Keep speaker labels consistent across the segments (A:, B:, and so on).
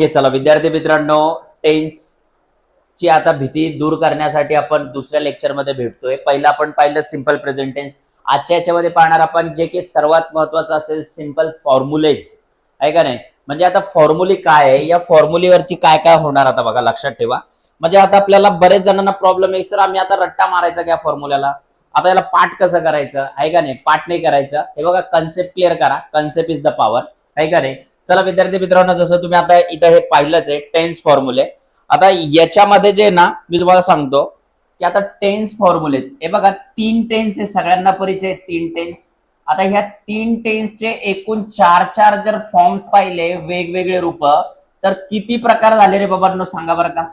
A: हे चला विद्यार्थी मित्रांनो, टेन्स ची आता भीती दूर करण्यासाठी आपण दुसऱ्या लेक्चर मध्ये भेटतोय. पहिला आपण पाहिलं सिंपल प्रेझेंट टेन्स. आजच्या याच्यामध्ये पाहणार आपण जे की सर्वात महत्वाचं असेल सिंपल फॉर्म्युलेज, आहे का नाही. म्हणजे आता फॉर्म्युली काय आहे, या फॉर्म्युलीवरची काय काय होणार आता बघा, लक्षात ठेवा. म्हणजे आता आपल्याला बरेच जणांना प्रॉब्लेम आहे, सर आम्ही आता रट्टा मारायचा का फॉर्म्युल्याला, आता याला पाठ कसं करायचं, आहे का नाही. पाठ नाही करायचं, हे बघा कन्सेप्ट क्लिअर करा. कन्सेप्ट इज द पॉवर, आहे का नाही. चला विद्यार्थी मित्रांनो, जसं तुम्ही आता इथं हे पाहिलंच आहे टेन्स फॉर्म्युले. आता याच्यामध्ये जे ना मी तुम्हाला सांगतो की आता टेन्स फॉर्म्युले, हे बघा 3 टेन्स आहे, सगळ्यांना परिचय 3 टेन्स. आता ह्या 3 टेन्सचे एकूण 4 जर फॉर्म्स पाहिले, वेगवेगळे रूप, तर किती प्रकार झाले रे बाबांनो, सांगा बरं का.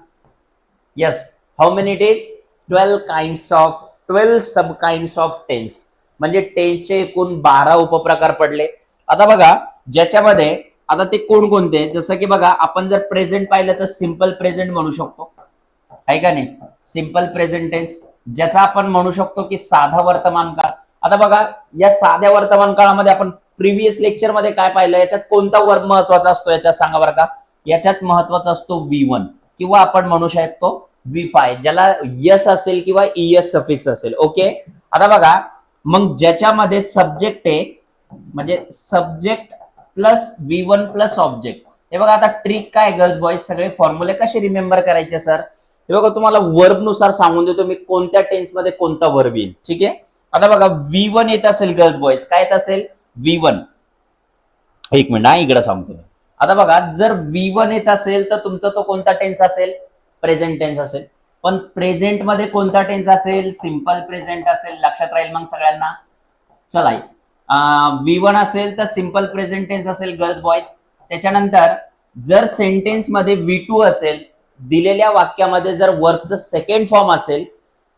A: Yes, how many it is 12 sub kinds of tense. म्हणजे टेन्सचे एकूण 12 उपप्रकार पडले. आता बघा ज्याच्यामध्ये आता ते कोणकोणते, जसं की बघा आपण जर प्रेझेंट पाहिलं तर सिंपल प्रेझेंट म्हणू शकतो, आहे का नाही. सिंपल प्रेझेंट टेन्स ज्याचा आपण म्हणू शकतो की साधा वर्तमान काळ. आता बघा या साध्या वर्तमान काळामध्ये आपण प्रिव्हियस लेक्चर मध्ये काय पाहिलं, याच्यात कोणता वर्ब महत्वाचा असतो, याच्यात सांगा बरं का. याच्यात महत्वाचा असतो V1 किंवा आपण म्हणू शकतो V5, ज्याला यस असेल किंवा ES सफिक्स असेल. ओके. आता बघा मग ज्याच्यामध्ये सब्जेक्ट आहे, म्हणजे subject plus V1 plus object. हे बघा आता ट्रिक काय गर्ल्स बॉईज, सगळे फॉर्म्युले कसे रिमेंबर करायचे सर. हे बघा तुम्हाला वर्ब नुसार सांगून देतो मी कोणत्या टेन्स मध्ये कोणता वर्ब येईल. ठीक आहे. आता बघा V1 येत असेल गर्ल्स बॉईज, काय येत असेल V1. एक मिनिट हा, इकडे सांगतो मी. आता बघा जर V1 येत असेल तर तुमचा तो कोणता टेन्स असेल, प्रेझेंट टेन्स असेल. पण प्रेझेंट मध्ये कोणता टेन्स असेल, सिंपल प्रेझेंट असेल. लक्षात राहील मग सगळ्यांना. चला V1 असेल तर सिंपल प्रेझेंट टेन्स असेल गर्ल्स बॉईज. त्याच्यानंतर जर सेंटेन्स मध्ये V2 असेल, दिलेल्या वाक्यामध्ये जर वर्बचं सेकंड फॉर्म असेल,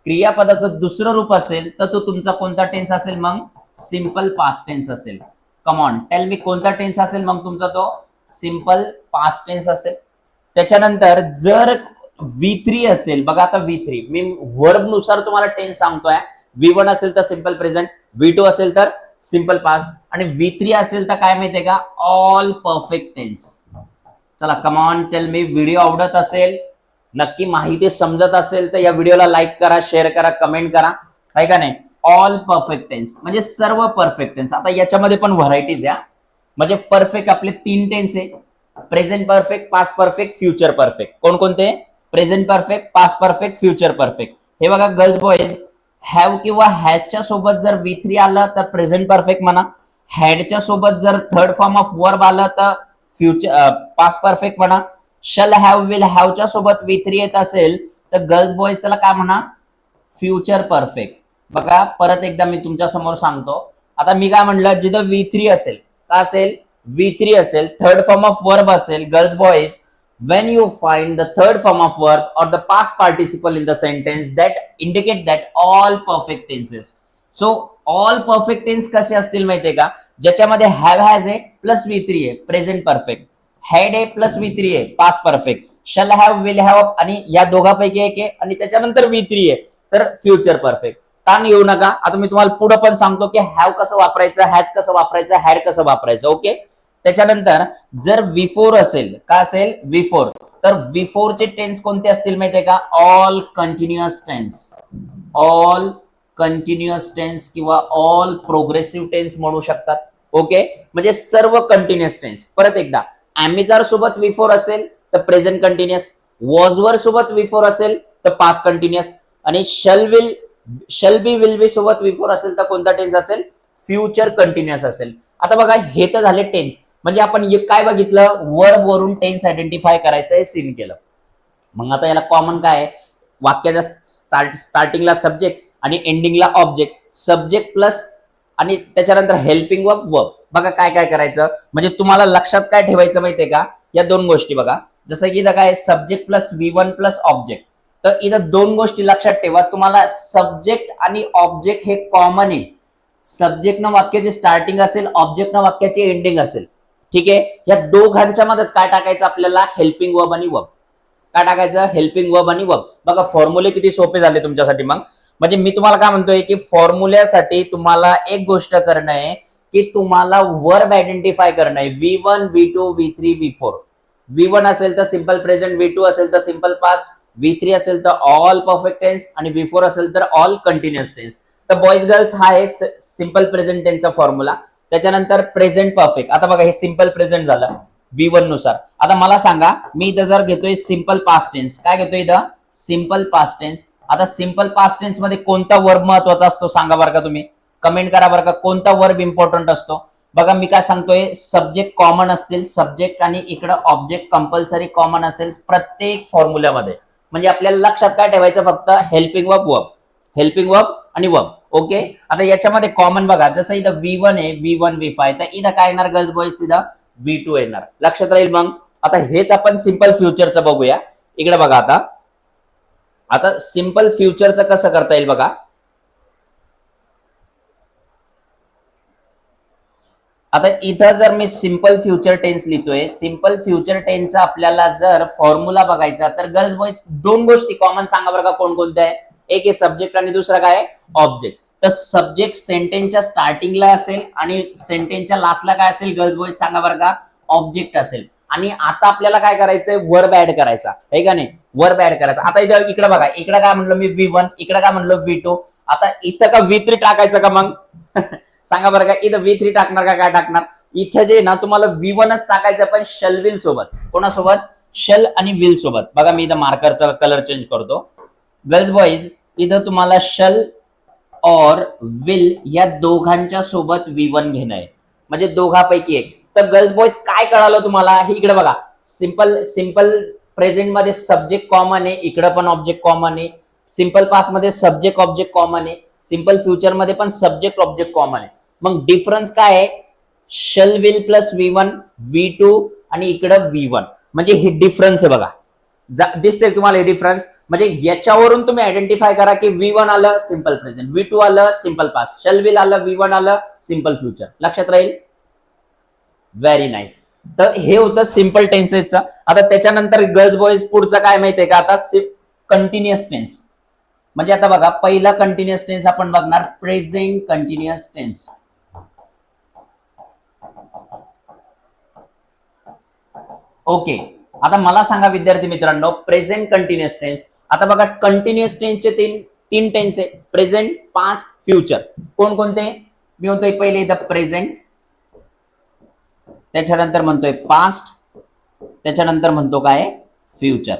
A: क्रियापदाचं दुसरं रूप असेल, तर तो तुमचा कोणता टेन्स असेल, मग सिंपल पास्ट टेन्स असेल. कम ऑन टेल मी कोणता टेन्स असेल मग तुमचा तो सिंपल पास्ट टेन्स असेल. त्याच्यानंतर जर V3 असेल, बघा आता V3 मी वर्ब नुसार तुम्हाला टेन्स सांगतोय. V1 असेल तर सिंपल प्रेझेंट, V2 असेल तर सिंपल पास्ट, आणि V3 असेल तर काय माहितीये का, ऑल परफेक्ट टेन्स. चला come on tell me. Video आवडत असेल, नक्की माहिती समजत असेल तर या व्हिडिओला लाईक करा, शेअर करा, कमेंट करा, आहे का नाही. ऑल परफेक्ट टेन्स म्हणजे सर्व परफेक्ट टेन्स. आता याच्यामध्ये पण व्हरायटीज आहे, म्हणजे परफेक्ट आपले 3 टेन्स आहे, present perfect, past perfect, future perfect. कोणकोणते, present perfect, past perfect, future perfect. हे बघा गर्ल्स बॉईज, हॅव किंवा हॅजच्या सोबत जर V3 आलं तर प्रेझेंट परफेक्ट म्हणा. हॅडच्या सोबत जर थर्ड फॉर्म ऑफ वर्ब आलं तर फ्युचर पास्ट परफेक्ट म्हणा. शल हॅव विल हॅवच्या सोबत V3 येत असेल तर गर्ल्स बॉईज त्याला काय म्हणा, फ्युचर परफेक्ट. बघा परत एकदा मी तुमच्या समोर सांगतो. आता मी काय म्हणलं, जिथं V3 असेल, काय असेल, V3 असेल, थर्ड फॉर्म ऑफ वर्ब असेल, girls boys, when you find the third form of verb or the past participle in the sentence that indicate that all perfect tenses. So all perfect tense कसे असतील माहितीये का, ज्याच्यामध्ये have has आहे plus V3 आहे present perfect, had आहे plus V3 आहे past perfect, shall have will have आणि या दोघांपैकी एक आहे आणि त्याच्यानंतर V3 आहे तर फ्युचर परफेक्ट. ताण येऊ नका. आता मी तुम्हाला पुढे पण सांगतो की हॅव कसं वापरायचं, हॅज कसं वापरायचं, हॅड कसं वापरायचं. ओके. त्याच्यानंतर जर V4 असेल, काय असेल V4, तर V4 चे टेन्स कोणते असतील माहितीये का, all continuous tense. All continuous tense किंवा ऑल प्रोग्रेसिव्ह टेन्स म्हणू शकतात. ओके. म्हणजे सर्व कंटिन्युअस टेन्स. परत एकदा, अॅमिजार सोबत V4 असेल तर प्रेझेंट कंटिन्युअस, वॉज वर सोबत V4 असेल तर पास्ट कंटिन्युअस, आणि शल बी विल बी सोबत V4 असेल तर कोणता टेन्स असेल, फ्युचर कंटिन्युअस असेल. आता बघा हे तर झाले टेन्स. म्हणजे आपण काय बघितलं, वर्ब वरून टेन्स आयडेंटिफाय करायचं हे सीन केलं. मग आता याला कॉमन काय आहे, वाक्याच्या स्टार्टिंगला सब्जेक्ट आणि एंडिंगला ऑब्जेक्ट. सब्जेक्ट प्लस आणि त्याच्यानंतर हेल्पिंग वर्ब. बघा काय काय करायचं, म्हणजे तुम्हाला लक्षात काय ठेवायचं माहितीये का, या 2 गोष्टी बघा. जसं की इथं काय, subject plus V1 plus object. तर इथं 2 गोष्टी लक्षात ठेवा. तुम्हाला सब्जेक्ट आणि ऑब्जेक्ट हे कॉमन आहे. सब्जेक्ट न वाक्याची स्टार्टिंग असेल, ऑब्जेक्ट न वाक्याची एंडिंग असेल. ठीक आहे. या दोघांच्या मध्ये काय टाकायचं आपल्याला, हेल्पिंग वर्ब आणि वर्ब. काय टाकायचं, हेल्पिंग वर्ब आणि वर्ब. बघा फॉर्म्युले किती सोपे झाले तुमच्यासाठी. मग म्हणजे मी तुम्हाला काय म्हणतोय की फॉर्म्युल्यासाठी तुम्हाला एक गोष्ट करणं आहे की तुम्हाला वर्ब आयडेंटिफाय करणं आहे, V1 V2 V3 V4. V1 असेल तर सिम्पल प्रेझेंट, V2 असेल तर सिम्पल पास्ट, V3 असेल तर ऑल परफेक्ट टेन्स आणि V4 असेल तर ऑल कंटिन्युअस टेन्स. तर बॉईज गर्ल्स हा आहे सिम्पल प्रेझेंट टेन्सचा फॉर्म्युला. त्याच्यानंतर प्रेझेंट परफेक्ट. आता बघा हे सिम्पल प्रेझेंट झालं V1 नुसार. आता मला सांगा, मी इथं जर घेतोय सिम्पल पास्ट टेन्स, काय घेतोय इथं सिम्पल पास्ट टेन्स. आता सिम्पल पास्ट टेन्स मध्ये कोणता वर्ब महत्वाचा असतो सांगा बरं का तुम्ही, कमेंट करा बरं का, कोणता वर्ब इम्पॉर्टंट असतो. बघा मी काय सांगतोय, सब्जेक्ट कॉमन असतील, सब्जेक्ट आणि इकडं ऑब्जेक्ट कंपल्सरी कॉमन असेल प्रत्येक फॉर्म्युल्यामध्ये. म्हणजे आपल्याला लक्षात काय ठेवायचं, फक्त हेल्पिंग वर्ब आणि वर्ब. ओके. आता याच्यामध्ये कॉमन बघा, जसं इथं V1 आहे, V1 V5, तर इथं काय येणार गर्ल्स बॉईज, तिथं V2 येणार. लक्षात राहील. मग आता हेच आपण सिम्पल फ्युचरचं बघूया. इकडे बघा, आता सिम्पल फ्युचरचं कसं करता येईल बघा. आता इथं जर मी सिम्पल फ्युचर टेन्स लिहितोय, सिम्पल फ्युचर टेन्सचा आपल्याला जर फॉर्म्युला बघायचा, तर गर्ल्स बॉईज दोन गोष्टी कॉमन सांगा बरं का, कोणकोणत्या आहे. एक आहे सब्जेक्ट आणि दुसरा काय आहे ऑब्जेक्ट. तर सब्जेक्ट सेंटेन्सच्या स्टार्टिंगला असेल आणि सेंटेन्सच्या लास्टला काय असेल गर्ल्स बॉईज सांगा बरं का, ऑब्जेक्ट असेल. आणि आता आपल्याला काय करायचंय, वर्ब ऍड करायचा आहे का नाही, वर्ब ऍड करायचा. आता इथं इकडे बघा, इकडे काय म्हणलं मी V1, इकडे काय म्हणलं V2. आता इथं का V3 टाकायचं का मग सांगा बरं का, इथं V3 टाकणार का काय टाकणार. इथं जे ना तुम्हाला V1च टाकायचं, पण शल विल सोबत. कोणासोबत, शल आणि विल सोबत. बघा मी इथं मार्करचा कलर चेंज करतो. गर्ल्स बॉईज इथं तुम्हाला शल और विल या दोघांच्या सोबत V1 घेणं आहे, म्हणजे दोघांपैकी एक. तर गर्ल्स बॉईज काय कळालं तुम्हाला, हे इकडे बघा, सिंपल प्रेझेंट मध्ये सब्जेक्ट कॉमन आहे, इकडे पण ऑब्जेक्ट कॉमन आहे. सिंपल पास्ट मध्ये सब्जेक्ट ऑब्जेक्ट कॉमन आहे, सिंपल फ्युचर मध्ये पण सब्जेक्ट ऑब्जेक्ट कॉमन आहे. मग डिफरन्स काय आहे, शल विल प्लस V1, V2 आणि इकडं V1, म्हणजे हे डिफरन्स आहे बघा. दिसते तुम्हाला हे डिफरन्स. म्हणजे याच्यावरून तुम्ही आयडेंटिफाय करा की V1 आलं सिंपल प्रेझेंट, V2 आलं सिंपल पास्ट, शल विल आलं, V1 आलं सिंपल फ्युचर. लक्षात राहील. Very nice. तर हे होतं सिंपल टेन्सेसचं. आता त्याच्यानंतर गर्ल्स बॉईज पुढचं काय माहितीये का, आता कंटिन्युअस टेन्स. म्हणजे आता बघा, पहिला कंटिन्युअस टेन्स आपण बघणार प्रेझेंट कंटिन्युअस टेन्स. ओके. आता मला सांगा विद्यार्थी मित्रांनो, प्रेझेंट कंटिन्युअस टेन्स. आता बघा कंटिन्युअस टेन्सचे तीन टेन्स आहे, प्रेझेंट, पास्ट, फ्युचर. कोणकोणते, मी म्हणतोय पहिले इथं प्रेझेंट, त्याच्यानंतर म्हणतोय पास्ट, त्याच्यानंतर म्हणतो काय फ्युचर.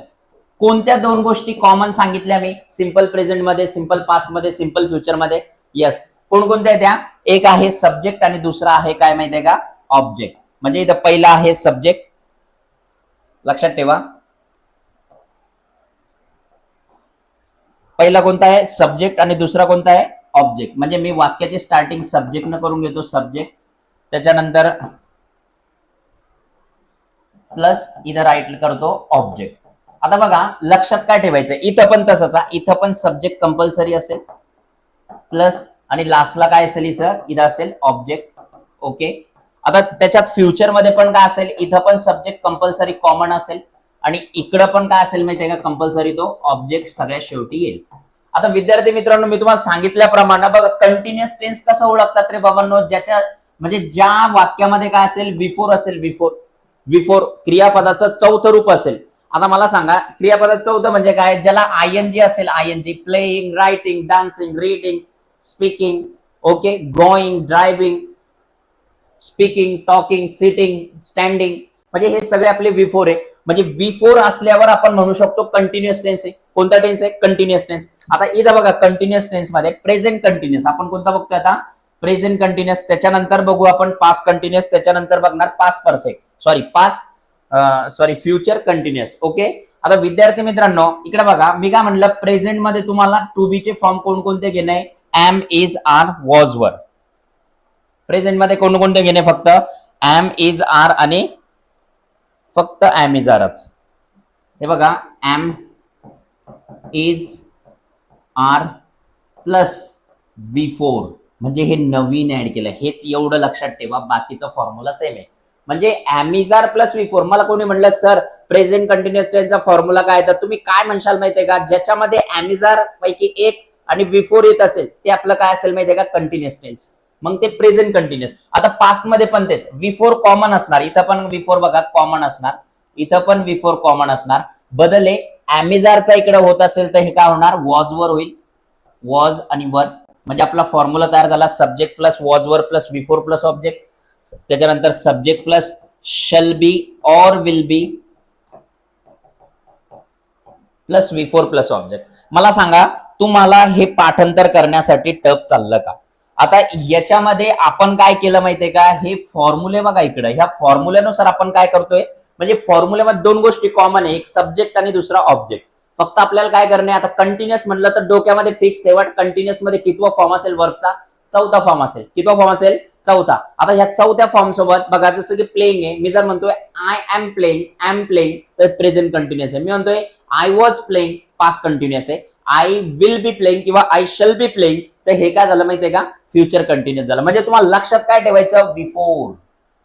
A: कोणत्या दोन गोष्टी कॉमन सांगितल्या मी, सिंपल प्रेझेंट मध्ये, सिंपल पास्ट मध्ये, सिंपल फ्युचर मध्ये. यस. कोणकोणत्या त्या, एक आहे सब्जेक्ट आणि दुसरा आहे काय माहितीये का, ऑब्जेक्ट. म्हणजे इथं पहिला आहे सब्जेक्ट, लक्षात ठेवा. पहिला कोणता आहे सब्जेक्ट आणि दुसरा कोणता आहे ऑब्जेक्ट. म्हणजे मी वाक्याचे स्टार्टिंग सब्जेक्ट न करून घेतो, सब्जेक्ट, त्याच्यानंतर प्लस इथं राईट करतो ऑब्जेक्ट. आता बघा लक्षात काय ठेवायचं, इथं पण तसंच, इथं पण सब्जेक्ट कंपल्सरी असेल, प्लस आणि लास्टला काय असेल इथं असेल ऑब्जेक्ट. ओके. आता त्याच्यात फ्युचर मध्ये पण काय असेल, इथं पण सब्जेक्ट कंपल्सरी कॉमन असेल आणि इकडं पण काय असेल माहितीये का, कंपल्सरी तो ऑब्जेक्ट सगळ्यात शेवटी येईल. आता विद्यार्थी मित्रांनो, मी तुम्हाला सांगितल्याप्रमाणे बघा कंटिन्युअस टेन्स कसं ओळखतात रे बाबांनो, ज्याच्या म्हणजे ज्या वाक्यामध्ये काय असेल, V4 असेल, V4 क्रियापदाचं चौथं रूप असेल. आता मला सांगा क्रियापदाचं चौथं म्हणजे काय, ज्याला ING असेल, ING, playing, writing, dancing, reading, speaking, okay, going, driving, speaking, talking, sitting, standing, म्हणजे हे सगळे आपले V4 आहे. म्हणजे V4 असल्यावर आपण म्हणू शकतो कंटिन्युअस टेन्स आहे. कोणता टेन्स आहे, कंटिन्युअस टेन्स. आता इथं बघा कंटिन्युअस टेन्स मध्ये प्रेझेंट कंटिन्युअस आपण कोणता बघतोय आता, प्रेझेंट कंटिन्युअस. त्याच्यानंतर बघू आपण पास्ट कंटिन्युअस, त्याच्यानंतर बघणार past perfect, future continuous. Okay. आता विद्यार्थी मित्रांनो इकडे बघा, मी काय म्हणलं प्रेझेंट मध्ये तुम्हाला टू बी चे फॉर्म कोणकोणते घेणे, एम, इज, आर, वॉज, वर. प्रेझेंट मध्ये कोणकोणते घेणे, फक्त एम, इज, आर आणि फक्त एम, इज, आरच. हे बघा M, is, R plus V4, म्हणजे हे नवीन ऍड केलं. हेच एवढं लक्षात ठेवा, बाकीचा फॉर्म्युला सेम आहे. म्हणजे M, is, R plus V4. मला कोणी म्हणलं सर प्रेझेंट कंटिन्युअस टेन्सचा फॉर्म्युला काय, तर तुम्ही काय म्हणशाल माहितीये का, ज्याच्यामध्ये एम, इज, आर पैकी एक आणि V4 येत असेल ते आपलं काय असेल माहितीये का, कंटिन्युअस टेन्स. मग ते प्रेझेंट कंटिन्युअस. आता पास्ट मध्ये पण तेच V4 कॉमन असणार, इथं पण V4 बघा कॉमन असणार. इथं पण V4 कॉमन असणार. बदल आहे अमेझारचा इकडे होत असेल तर हे काय होणार, वॉज वर होईल, वॉज आणि वर. म्हणजे आपला फॉर्म्युला तयार झाला, subject plus was were plus V4 plus object. त्याच्यानंतर सब्जेक्ट प्लस शल बी और will be plus V4 plus object. मला सांगा तुम्हाला हे पाठांतर करण्यासाठी टफ चाललं का? आता याच्यामध्ये आपण काय केलं माहितीये का, हे फॉर्म्युले बघा इकडे, ह्या फॉर्म्युल्यानुसार आपण काय करतोय, म्हणजे फॉर्म्युल्यामध्ये दोन गोष्टी कॉमन आहे, एक सब्जेक्ट आणि दुसरा ऑब्जेक्ट. फक्त आपल्याला काय करणे, आता कंटिन्युअस म्हटलं तर डोक्यामध्ये फिक्स ठेवा, कंटिन्युअस मध्ये कितवा फॉर्म असेल वर्बचा, चौथा फॉर्म असेल. कितवा फॉर्म असेल, चौथा. आता ह्या चौथ्या फॉर्म सोबत बघा, जसं की प्लेइंग आहे, मी जर म्हणतोय आय एम प्लेइंग तर प्रेझेंट कंटिन्युअस आहे. मी म्हणतोय I was playing, past continuous आहे. आय विल बी प्लेइंग किंवा आय शल बी प्लेइंग, तर हे काय झालं माहितीये का, फ्युचर कंटिन्युअस झालं. म्हणजे तुम्हाला लक्षात काय ठेवायचं, V4.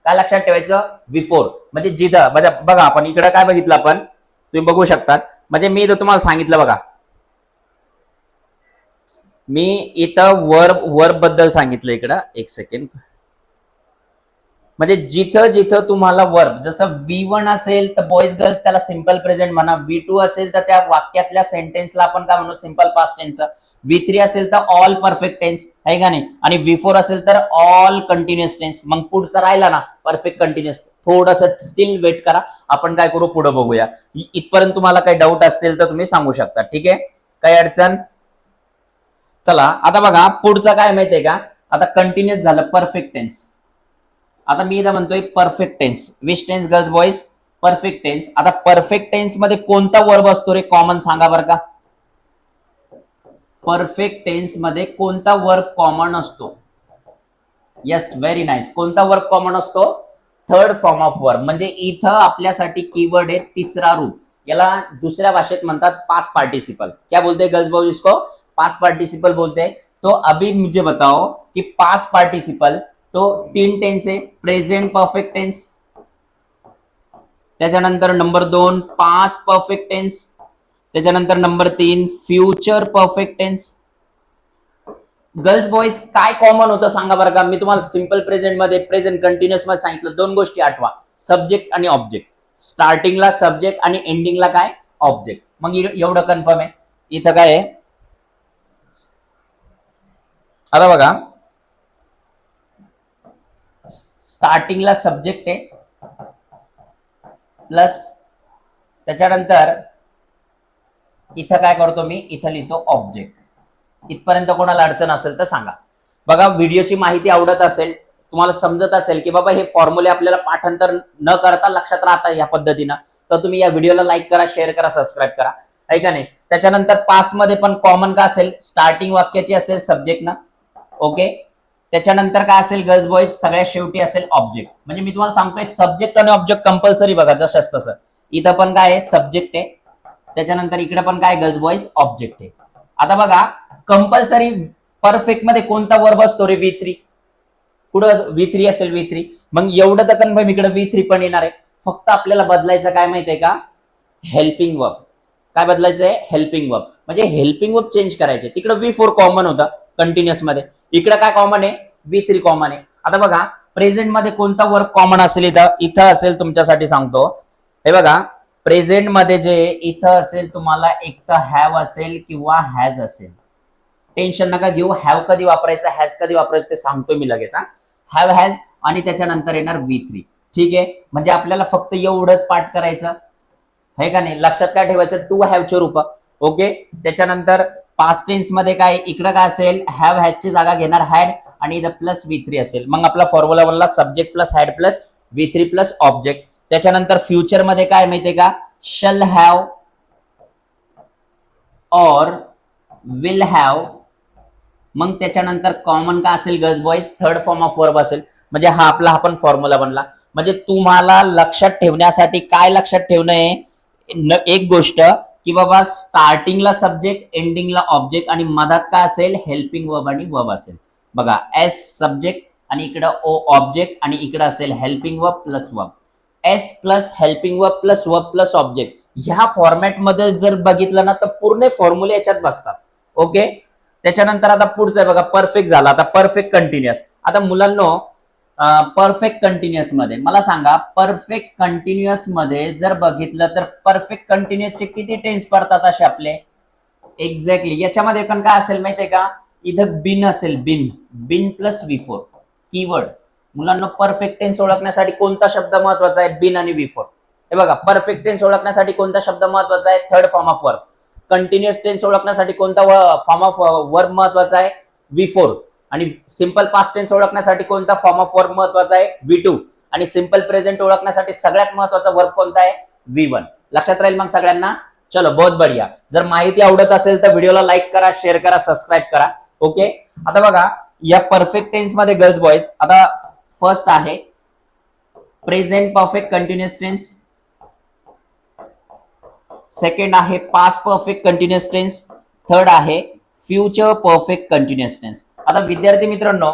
A: काय लक्षात ठेवायचं, V4. म्हणजे जिथं म्हणजे बघा, आपण इकडे काय बघितलं, आपण तुम्ही बघू शकतात. म्हणजे मी इथं तुम्हाला सांगितलं बघा, मी इथं वर्ब बद्दल सांगितलं इकडं, एक सेकंड. म्हणजे जिथं जिथं तुम्हाला वर्ब, जसं V1 असेल तर बॉईज गर्ल्स त्याला सिंपल प्रेझेंट म्हणा, V2 असेल तर त्या वाक्यातल्या सेंटेन्सला आपण काय म्हणू, सिंपल पास्ट टेन्स. V3 असेल तर ऑल परफेक्ट टेन्स, आहे का नाही, आणि V4 असेल तर ऑल कंटिन्युअस टेन्स. मग पुढचा राहिला ना परफेक्ट कंटिन्युअस, थोडंसं स्टिल वेट करा, आपण काय करू पुढे बघूया. इथपर्यंत तुम्हाला काही डाऊट असतील तर तुम्ही सांगू शकता, ठीक आहे, काही अडचण. चला आता बघा पुढचं काय माहितीये का, आता कंटिन्युअस झालं परफेक्ट टेन्स. आता मी इथं म्हणतोय perfect tense, which tense girls boys, perfect tense. आता परफेक्ट टेन्स मध्ये कोणता वर्ब असतो रे कॉमन, सांगा बरं का. परफेक्ट टेन्स मध्ये कोणता वर्ब कॉमन असतो, येस व्हेरी नाईस, कोणता वर्ब कॉमन असतो, थर्ड फॉर्म ऑफ वर्ब. म्हणजे इथं आपल्यासाठी कीवर्ड आहे तिसरा रूप, याला दुसऱ्या भाषेत म्हणतात पास्ट पार्टिसिपल. क्या बोलते गर्ल्स बॉयज, इसको पास्ट पार्टिसिपल बोलते. तो अभी मुझे बताओ कि पास्ट पार्टिसिपल तो 3 टेन्स आहे, प्रेझेंट परफेक्ट टेन्स, त्याच्यानंतर नंबर 2 पास्ट परफेक्ट टेन्स, त्याच्यानंतर number 3 future perfect tense. Girls boys काय कॉमन होतं सांगा बरं का. मी तुम्हाला सिंपल प्रेझेंट मध्ये, प्रेझेंट कंटिन्युअस मध्ये सांगितलं, दोन गोष्टी आठवा, सब्जेक्ट आणि ऑब्जेक्ट. स्टार्टिंगला सब्जेक्ट आणि एंडिंगला काय, ऑब्जेक्ट. मग एवढं कन्फर्म आहे. इथं काय आहे, आता बघा स्टार्टिंगला सब्जेक्ट आहे प्लस त्याच्यानंतर इथं काय करतो मी, इथं लिहितो ऑब्जेक्ट. इथपर्यंत कोणाला अडचण असेल तर सांगा. बघा व्हिडिओची माहिती आवडत असेल, तुम्हाला समजत असेल की बाबा हे फॉर्म्युले आपल्याला पाठांतर न करता लक्षात राहतात या पद्धतीनं, तर तुम्ही या व्हिडिओला लाईक करा, शेअर करा, सबस्क्राईब करा, आहे का नाही. त्याच्यानंतर पास्ट मध्ये पण कॉमन का असेल, स्टार्टिंग वाक्याची असेल सब्जेक्ट ना, ओके. त्याच्यानंतर काय असेल गर्ल्स बॉईज, सगळ्यात शेवटी असेल ऑब्जेक्ट. म्हणजे मी तुम्हाला सांगतोय सब्जेक्ट आणि ऑब्जेक्ट कंपल्सरी बघा, जसंच तसं. इथं पण काय आहे, सब्जेक्ट आहे, त्याच्यानंतर इकडे पण काय गर्ल्स बॉईज, ऑब्जेक्ट आहे. आता बघा कंपल्सरी परफेक्ट मध्ये कोणता वर्ब असतो रे, V3. कुठं V3 असेल, V3. मग एवढं तर कन्फर्म इकडे V3 पण येणार आहे. फक्त आपल्याला बदलायचं काय माहितीये का, हेल्पिंग वर्ब. काय बदलायचंय, हेल्पिंग वर्ब. म्हणजे हेल्पिंग वर्ब चेंज करायचे. तिकडे V4 कॉमन होता कंटिन्युअस मध्ये, इकडे काय कॉमन आहे, V3 कॉमन आहे. आता बघा प्रेझेंट मध्ये कोणता वर्ब कॉमन असेल, इथं असेल, तुमच्यासाठी सांगतो. हे बघा प्रेझेंट मध्ये जे इथं असेल, तुम्हाला एक तर हॅव असेल किंवा हॅज असेल. टेन्शन नका घेऊ, हॅव कधी वापरायचं, हॅज कधी वापरायचं ते सांगतो मी लगेच. हॅव, हॅज आणि त्याच्यानंतर येणार V3, ठीक आहे. म्हणजे आपल्याला फक्त एवढंच पाठ करायचं आहे का नाही. लक्षात काय ठेवायचं, टू हॅवचे रूप, ओके. त्याच्यानंतर पास्ट टेन्स मध्ये काय, इकडे काय असेल, हॅव हॅजची जागा घेणार हॅड आणि इथं प्लस V3 असेल. मग आपला फॉर्म्युला बनला subject plus had plus V3 plus object. त्याच्यानंतर फ्युचर मध्ये काय माहितीये का, शल हॅव और विल हॅव. मग त्याच्यानंतर कॉमन का असेल girls boys, third form of verb असेल. म्हणजे हा आपला हा पण फॉर्म्युला बनला. म्हणजे तुम्हाला लक्षात ठेवण्यासाठी काय लक्षात ठेवणं आहे, एक गोष्ट की बाबा स्टार्टिंगला सब्जेक्ट, एंडिंगला ऑब्जेक्ट आणि मधात काय असेल, हेल्पिंग वर्ब आणि वर्ब असेल. बघा एस सब्जेक्ट आणि इकडं ओ ऑब्जेक्ट आणि इकडं असेल helping verb plus verb. S plus helping verb plus verb plus object. ह्या फॉर्मॅटमध्ये जर बघितलं ना तर पूर्ण फॉर्म्युले याच्यात बसतात, ओके. त्याच्यानंतर आता पुढचं आहे बघा, परफेक्ट झाला. आता परफेक्ट कंटिन्युअस. आता मुलांनो परफेक्ट कंटिन्युअस मध्ये मला सांगा, परफेक्ट कंटिन्युअस मध्ये जर बघितलं तर परफेक्ट कंटिन्युअसचे किती टेन्स पडतात असे आपले? एक्झॅक्टली. याच्यामध्ये पण काय असेल माहितीये का, इथं बिन असेल, बिन, बिन प्लस V4 कीवर्ड. मुलांना परफेक्ट टेन्स ओळखण्यासाठी कोणता शब्द महत्वाचा आहे? बिन आणि V4. हे बघा, परफेक्ट टेन्स ओळखण्यासाठी कोणता शब्द महत्वाचा आहे? Third form of verb. Continuous tense ओळखण्यासाठी कोणता फॉर्म ऑफ वर्ब महत्वाचा आहे? V4. आणि सिंपल पास्ट टेन्स ओळखण्यासाठी कोणता फॉर्म ऑफ वर्ब महत्वाचा आहे? V2. आणि सिंपल प्रेझेंट ओळखण्यासाठी सगळ्यात महत्वाचा वर्ब कोणता आहे? V1. लक्षात राहील मग सगळ्यांना? चलो, बहुत बढिया. जर माहिती आवडत असेल तर व्हिडिओला लाईक करा, शेअर करा, सबस्क्राईब करा. ओके. आता बघा, या परफेक्ट टेन्स मध्ये गर्ल्स बॉयज, आता फर्स्ट आहे present perfect continuous tense, second आहे past perfect continuous tense, third आहे फ्युचर परफेक्ट कंटिन्युअस टेन्स. आता विद्यार्थी मित्रांनो,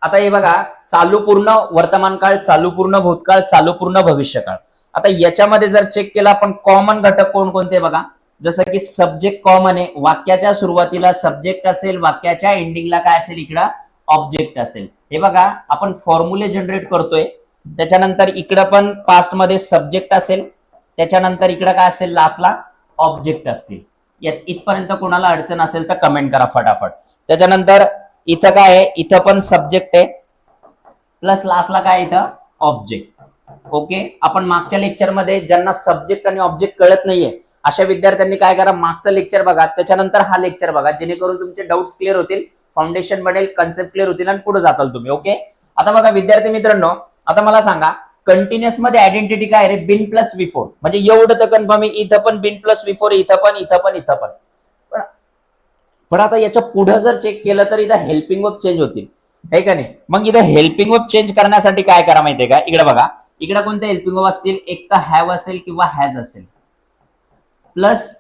A: आता हे बघा, चालू पूर्ण वर्तमान काळ, चालू पूर्ण भूतकाळ, चालू पूर्ण भविष्यकाळ. आता याच्यामध्ये जर चेक केला आपण, कॉमन घटक कोणकोणते बघा, जसं की सब्जेक्ट कॉमन आहे, वाक्याच्या सुरुवातीला सब्जेक्ट असेल, वाक्याच्या एंडिंगला काय असेल? इकडं ऑब्जेक्ट असेल. हे बघा, आपण फॉर्म्युले जनरेट करतोय, त्याच्यानंतर इकडं पण पास्ट मध्ये सब्जेक्ट असेल, त्याच्यानंतर इकडं काय असेल? लास्टला ऑब्जेक्ट असतील. इथपर्यंत कोणाला अडचण असेल तर कमेंट करा फटाफट. त्याच्यानंतर इथं काय आहे? इथं पण सब्जेक्ट आहे प्लस लास्टला काय? इथं ऑब्जेक्ट. ओके. आपण मागच्या लेक्चरमध्ये ज्यांना सब्जेक्ट आणि ऑब्जेक्ट कळत नाहीये अशा विद्यार्थ्यांनी काय करा, मागचं लेक्चर बघा, त्याच्यानंतर हा लेक्चर बघा, जेणेकरून तुमचे डाऊट्स क्लिअर होतील, फाउंडेशन बनेल, कन्सेप्ट क्लिअर होतील आणि पुढे जाताल तुम्ही. ओके. आता बघा विद्यार्थी मित्रांनो, आता मला सांगा, कंटिन्युअस मध्ये आयडेंटिटी काय रे? बिन प्लस V4. म्हणजे एवढं तर कन्फर्म आहे, इथं पण बिन प्लस V4, इथं पण, इथं पण, इथं पण. पण आता याच्या पुढे जर चेक केलं तर इथं हेल्पिंग वर्ब चेंज होतील, आहे का नाही? मग इथं हेल्पिंग वर्ब चेंज करण्यासाठी काय करा माहितीये का? इकडे बघा, इकडे कोणते हेल्पिंग वर्ब असतील? एक तर हॅव असेल किंवा हॅज असेल, प्लस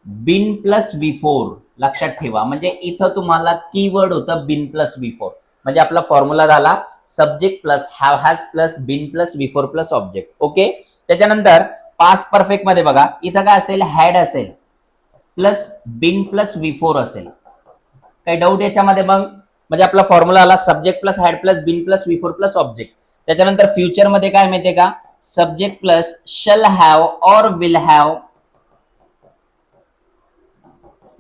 A: बिन प्लस V4. लक्षात ठेवा, म्हणजे इथं तुम्हाला कीवर्ड होतं बिन प्लस V4. म्हणजे आपला फॉर्म्युला झाला subject plus have has plus been plus V4 plus object. Okay. त्याच्यानंतर पास्ट परफेक्ट मध्ये बघा, इथं काय असेल? हॅड असेल प्लस बिन प्लस V4 असेल. काही डाऊट याच्यामध्ये? मग म्हणजे आपला फॉर्म्युला आला subject plus had plus been plus V4 plus object. त्याच्यानंतर फ्युचर मध्ये काय माहितीये का? सब्जेक्ट प्लस शल हॅव और will have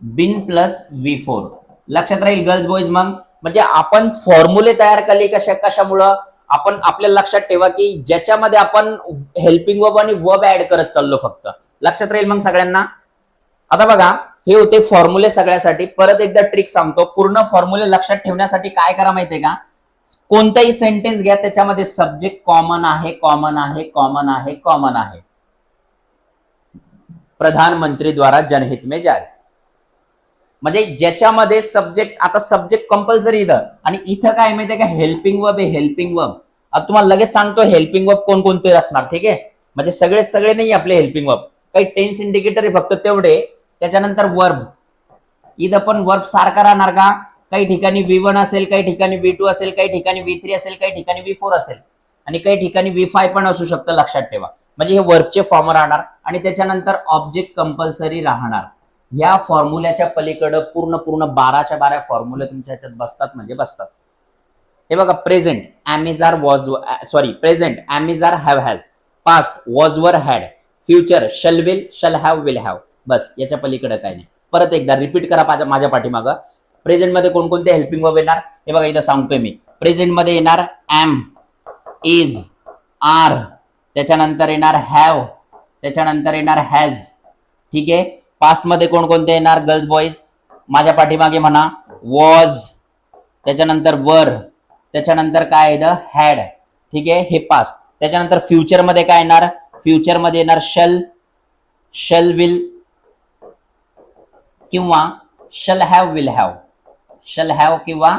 A: been plus V4. लक्षात राहील गर्ल्स बॉईज? मग म्हणजे आपण फॉर्म्युले तयार केले कशामुळं? आपण आपल्याला लक्षात ठेवा की ज्याच्यामध्ये आपण हेल्पिंग वर्ब आणि वर्ब ऍड करत चाललो फक्त. लक्षात राहील मग सगळ्यांना? आता बघा, हे होते फॉर्म्युले सगळ्यासाठी. परत एकदा ट्रिक सांगतो, पूर्ण फॉर्म्युले लक्षात ठेवण्यासाठी काय करा माहितीये का? कोणताही सेंटेन्स घ्या, त्याच्यामध्ये सब्जेक्ट कॉमन आहे, कॉमन आहे, कॉमन आहे, कॉमन आहे. प्रधानमंत्री द्वारा जनहित में जारी. म्हणजे ज्याच्यामध्ये सब्जेक्ट, आता सब्जेक्ट कंपल्सरी इथं, आणि इथं काय माहितीये का? हेल्पिंग वर्ब आहे, हेल्पिंग वर्ब. आता तुम्हाला लगेच सांगतो हेल्पिंग वर्ब कोणकोणते असणार, ठीक आहे? म्हणजे सगळे नाही आपले हेल्पिंग वर्ब, काही टेन्स इंडिकेटर आहे फक्त तेवढे. त्याच्यानंतर वर्ब, इथं पण वर्ब सारखा राहणार का? काही ठिकाणी V1 असेल, काही ठिकाणी V2 असेल, काही ठिकाणी V3 असेल, काही ठिकाणी V4 असेल, आणि काही ठिकाणी V5 पण असू शकतं. लक्षात ठेवा, म्हणजे हे वर्बचे फॉर्म राहणार. आणि त्याच्यानंतर ऑब्जेक्ट कंपल्सरी राहणार. या फॉर्म्युल्याच्या पलीकडे पूर्ण 12च्या 12 फॉर्म्युले तुमच्या ह्याच्यात बसतात म्हणजे बसतात. हे बघा, present am is are was, sorry present am is are have has, past was were had, future shall will, shall have, will have. बस, याच्या पलीकडे काय नाही. परत एकदा रिपीट करा माझ्या पाठीमागं. प्रेझेंट मध्ये कोणकोणते हेल्पिंग वर्ब येणार हे बघा, इथं सांगतोय मी. प्रेझेंट मध्ये येणार एम, इज, आर, त्याच्यानंतर येणार हॅव, त्याच्यानंतर येणार हॅज, ठीक आहे? पास्ट मध्ये कोणकोणते येणार गर्ल्स बॉईज? माझ्या पाठीमागे म्हणा, वॉज, त्याच्यानंतर वर, त्याच्यानंतर काय येतं? हॅड, ठीक आहे? हे पास्ट. त्याच्यानंतर फ्युचर मध्ये काय येणार? फ्युचर मध्ये येणार शल, शल विल किंवा shall have, will have, shall have किंवा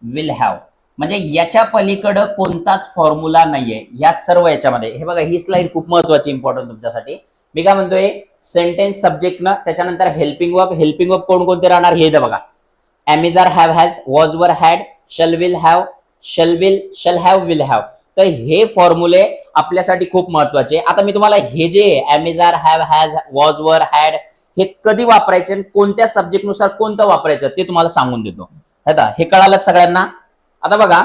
A: विल हॅव. म्हणजे याच्या पलीकडे कोणताच फॉर्म्युला नाहीये या सर्व याच्यामध्ये. हे बघा, ही स्लाइड खूप महत्वाची, इम्पॉर्टंट तुमच्यासाठी. मी काय म्हणतोय, सेंटेन्स सब्जेक्ट न, त्याच्यानंतर हेल्पिंग वर्ब. हेल्पिंग वर्ब कोणकोणते राहणार हे बघा, am is are have has, was were had, shall will have, shall will, shall have, will have. तर हे फॉर्म्युले आपल्यासाठी खूप महत्वाचे. आता मी तुम्हाला हे जे am is are have has, was were had, हे कधी वापरायचे आणि कोणत्या सब्जेक्ट नुसार कोणतं वापरायचं ते तुम्हाला सांगून देतो. आता हे कळालं सगळ्यांना? आता बघा,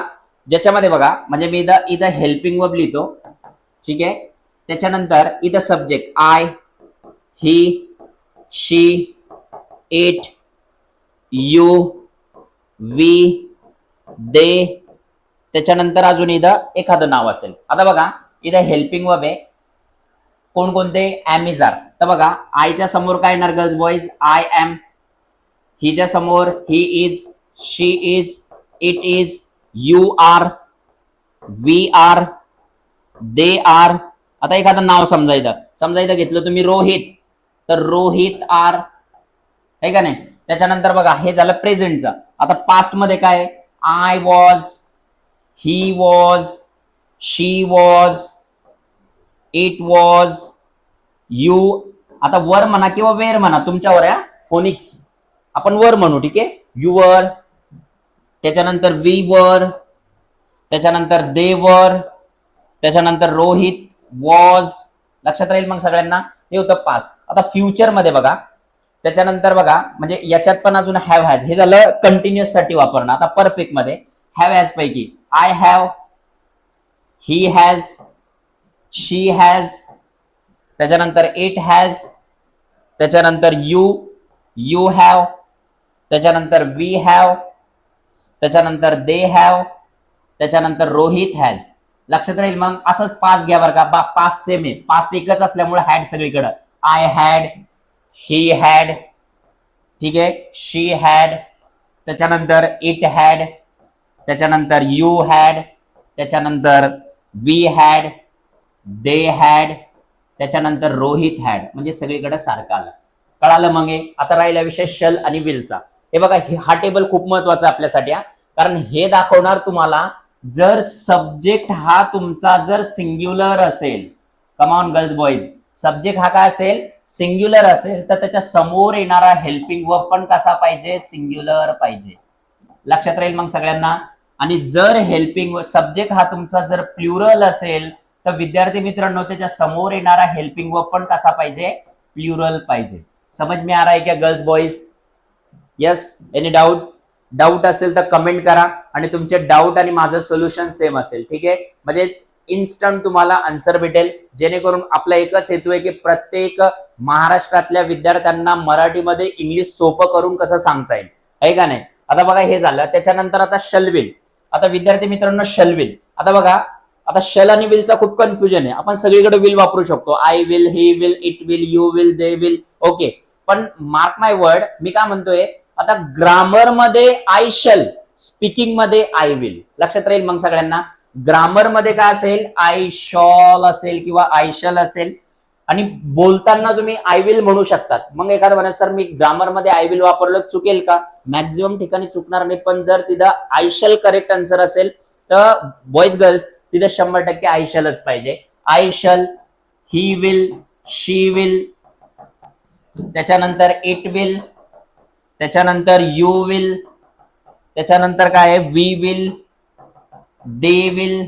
A: ज्याच्यामध्ये बघा म्हणजे मी इथं इथं हेल्पिंग वर्ब लिहितो, ठीक आहे. त्याच्यानंतर इथं subject I, he, she, it, you, we, they. त्याच्यानंतर अजून इथं एखादं नाव असेल. आता बघा इथं हेल्पिंग वर्ब आहे, कोणकोणते? Am is are. तर बघा आयच्या समोर काय येणार गर्ल्स बॉईज? I am. हिच्या समोर he is, she is, it is, you are, we are, they are. आता एखादं नाव समजा इथं घेतलं तुम्ही रोहित, तर रोहित आर, आहे का नाही. त्याच्यानंतर बघा हे झालं प्रेझेंटचं. आता पास्ट मध्ये काय? I was, he was, she was, it was, you. आता वर म्हणा किंवा वेर म्हणा, तुमच्यावर आहे फोनिक्स, आपण वर म्हणू, ठीक आहे. युवर, त्याच्यानंतर वी वर, त्याच्यानंतर दे वर, त्याच्यानंतर रोहित वॉज. लक्षात राहील मग सगळ्यांना. हे होतं पास्ट. आता फ्युचर मध्ये बघा, त्याच्यानंतर बघा म्हणजे याच्यात पण अजून हॅव हॅज, हे झालं कंटिन्युअस साठी वापरणं. आता परफेक्ट मध्ये हॅव हॅज पैकी I have, he has, she has, त्याच्यानंतर इट हॅज, त्याच्यानंतर यू हॅव, त्याच्यानंतर वी हॅव, त्याच्यानंतर दे हॅव, त्याच्यानंतर रोहित हॅज. लक्षात राहील मग. असंच पास्ट घ्या बरं का, पास्ट सेम आहे, पास्ट एकच असल्यामुळे हॅड सगळीकडे. आय हॅड, ही हॅड, ठीक आहे, शी हॅड, त्याच्यानंतर इट हॅड, त्याच्यानंतर यू हॅड, त्याच्यानंतर वी हॅड, दे हॅड, त्याच्यानंतर रोहित हॅड. म्हणजे सगळीकडे सारखं आलं. कळालं मग हे. आता राहिला विषय शल आणि विलचा. हे बघा हा टेबल खूप महत्वाचा आपल्यासाठी, कारण हे दाखवणार तुम्हाला जर सब्जेक्ट हा तुमचा जर सिंग्युलर असेल, कमॉन गर्ल्स बॉईज, सब्जेक्ट हा काय असेल? सिंग्युलर असेल, तर त्याच्या समोर येणारा हेल्पिंग वर्ब पण कसा पाहिजे? सिंग्युलर पाहिजे. लक्षात राहील मग सगळ्यांना. आणि जर हेल्पिंग सब्जेक्ट हा तुमचा जर प्लुरल असेल, तर विद्यार्थी मित्रांनो त्याच्या समोर येणारा हेल्पिंग वर्ब पण कसा पाहिजे? प्लुरल पाहिजे. समझ में आ रहा है क्या girls boys? Yes, any doubt असेल तर कमेंट करा, आणि तुमचे डाऊट आणि माझं सोल्युशन सेम असेल, ठीक आहे. म्हणजे इन्स्टंट तुम्हाला आन्सर भेटेल, जेणेकरून आपला एकच हेतू आहे की प्रत्येक महाराष्ट्रातल्या विद्यार्थ्यांना मराठीमध्ये इंग्लिश सोपं करून कसं सांगता येईल, आहे का नाही. आता बघा हे झालं. त्याच्यानंतर आता शलविल. आता विद्यार्थी मित्रांनो शलविल, आता बघा आता शल आणि विलचा खूप कन्फ्युजन आहे. आपण सगळीकडे विल वापरू शकतो, I will, he will, it will, you will, they will, okay. पण मार्क माय वर्ड, मी काय म्हणतोय, आता ग्रामर मध्ये आय शल, स्पीकिंग मध्ये आय विल. लक्षात राहील मग सगळ्यांना. ग्रामर मध्ये काय असेल? आय शॉल असेल किंवा आय शल असेल, आणि बोलताना तुम्ही आय विल म्हणू शकतात. मग एखादं म्हणा सर मी ग्रामर मध्ये आय विल वापरलं, चुकेल का? मॅक्झिमम ठिकाणी चुकणार नाही, पण जर तिथं आय शल करेक्ट आन्सर असेल तर बॉईज गर्ल्स तिथे 100% आय शलच पाहिजे. I shall, he will, she will, त्याच्यानंतर इट विल, त्याच्यानंतर यू विल, त्याच्यानंतर काय आहे? वी विल, दे विल,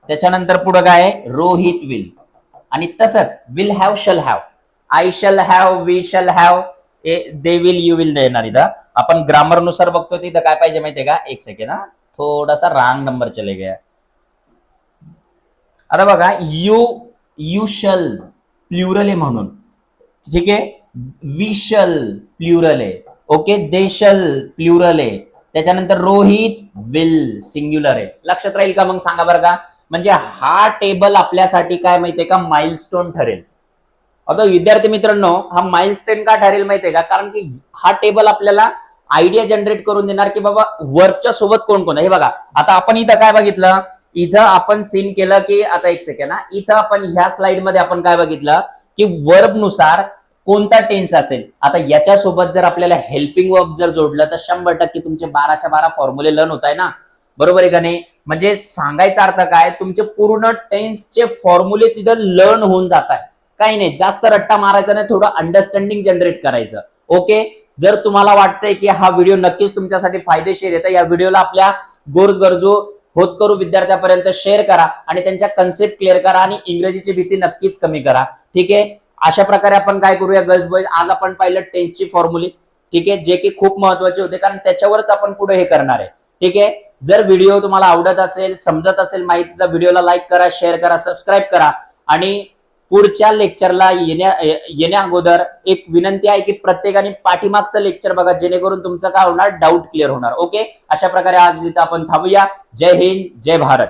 A: त्याच्यानंतर पुढे काय आहे? रोहित विल. आणि तसंच will have, shall have, I shall have, we shall have, they will, you will देणार. इथं आपण ग्रामर नुसार बघतो, तिथं काय पाहिजे माहितीये का? एक सेकंड हा, थोडासा रॉन्ग नंबर चले गया. आता बघा यू शल प्लुरल आहे म्हणून, ठीक आहे. वी शल प्लुरल आहे, ओके. दे शल प्लुरल आहे. त्याच्यानंतर रोहित विल सिंग्युलर आहे. लक्षात राहील का? मग सांगा बरं का. म्हणजे हा टेबल आपल्यासाठी काय माहितीये का? माइलस्टोन ठरेल. आता विद्यार्थी मित्रांनो हा माइलस्टोन का ठरेल माहितीये का? कारण की हा टेबल आपल्याला आयडिया जनरेट करून देणार की बाबा वर्कच्या सोबत कोण कोण आहे. हे बघा आता आपण इथं काय बघितलं, इथं आपण सीन केलं की, आता एक सेकंड हा, इथं आपण ह्या स्लाइड मध्ये आपण काय बघितलं की वर्ब नुसार कोणता टेन्स असेल. आता याच्यासोबत जर आपल्याला हेल्पिंग वर्ब जर जोडलं तर 100% तुमचे 12च्या 12 फॉर्म्युले लर्न होत आहे ना, बरोबर आहे का नाही. म्हणजे सांगायचा अर्थ काय, तुमचे पूर्ण टेन्सचे फॉर्म्युले तिथं लर्न होऊन जात आहे. काही नाही, जास्त रट्टा मारायचा नाही, थोडं अंडरस्टँडिंग जनरेट करायचं, ओके. जर तुम्हाला वाटतंय की हा व्हिडिओ नक्कीच तुमच्यासाठी फायदेशीर आहे, तर या व्हिडिओला आपल्या गरजू होतकरू विद्यार्थ्यापर्यंत शेअर करा आणि त्यांच्या कन्सेप्ट क्लिअर करा आणि इंग्रजीची भीती नक्कीच कमी करा, ठीक आहे. अशा प्रकारे आपण काय करूया गर्ल्स बॉईज, आज आपण पाहिलं टेन्सची फॉर्म्युले, ठीक आहे, जे की खूप महत्वाचे होते, कारण त्याच्यावरच आपण पुढे हे करणार आहे, ठीक आहे. जर व्हिडिओ तुम्हाला आवडत असेल, समजत असेल माहिती, तर व्हिडिओला लाईक करा, शेअर करा, सबस्क्राईब करा. आणि पुढच्या लेक्चरला येण्या अगोदर एक विनंती आहे की प्रत्येकाने पाठीमागचं लेक्चर बघा, जेणेकरून तुमचं काय होणार, डाऊट क्लिअर होणार. ओके, अशा प्रकारे आज इथं आपण थांबूया. जय हिंद, जय भारत.